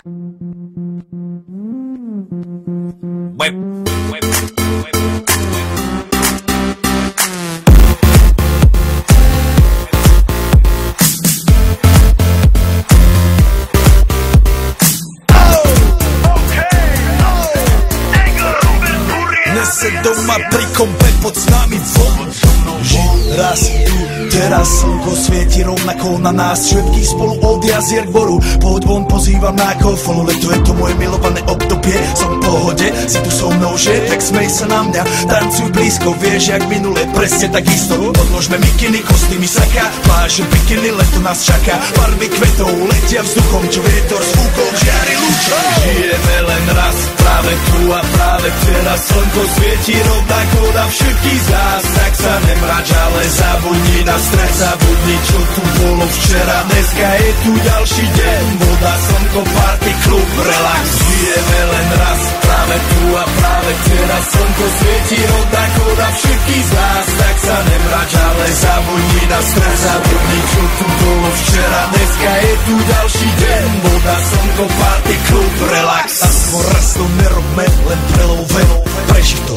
Nese doma pri kompe pod s nami von. Žiť raz tu, teraz slnko svieti rovnako na nás. Všetkých spolu od jazier k boru. Poď von, pozývam na golfonu. Leto je to moje milované obdobie. Som v pohode, si tu so mnou, že? Tak smej sa na mňa, tancuj blízko. Vieš, jak minule, presne tak isto. Odložme mikiny, kostýmy saka. Pláže, bikiny, leto nás čaká. Farby kvetov letia vzduchom, čo vietor s fúkom žiari lúčom. Žijeme len raz, práve tu a práve teraz. Slnko svieti rovnako na všetkých z nás. Tak sa nemrač, ale zabudni na stres. Zabudni, čo tu bolo včera. Dneska je tu ďalší deň. Voda, slnko, party, klub, relax. Žijeme len raz, práve tu a práve teraz. Slnko svieti rovnako na všetkých z nás. Tak sa nemrač, ale zabudni na stres. Zabudni, čo tu bolo včera. Dneska je tu ďalší deň. Voda, slnko, party, klub, relax. Aspoň raz to nerobme, len prelovem. Prežij to,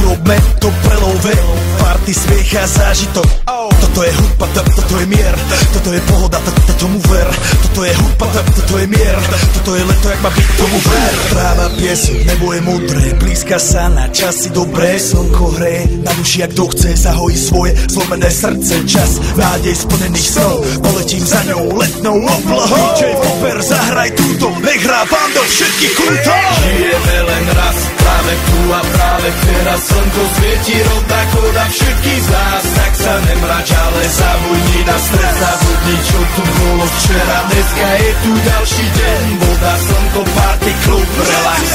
urobme to prelove. Party, smiech a zážitok. Toto je hudba, toto je mier. Toto je pohoda, tomu ver. Toto je hudba, toto je mier. Toto je leto, jak má byť, tomu ver. Práva pieseň, nebo je modré. Blízka sa na časy dobré. Slnko hreje na duši, jak to chce. Zahojí svoje zlomené srdce. Čas nádej splnených snov. Poletím za ňou letnou oblohou. DJ Popper, zahraj túto. Nech hrá vám do všetkých kľútov. Žijeme len raz, práve tu a práve teraz. Slnko svieti rovnako na všetkých z nás. Tak sa nemrač, ale zabudni na stres. Zabudni, čo tu bolo včera. Dneska je tu ďalší deň. Voda, slnko, party, klub, relax.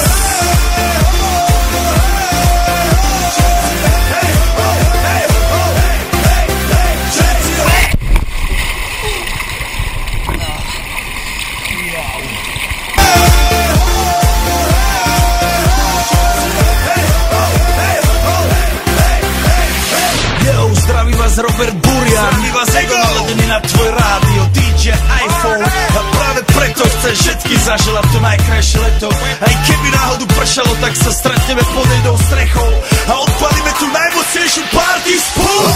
Robert Burian, my vás ego naladený na tvoj rádio, DJ iPhone. A práve preto chcem všetky zaželať to najkrajšie leto. Aj keby náhodu pršalo, tak sa stretneme pod jednou strechou a odpalíme tu najmocnejšiu party spolu.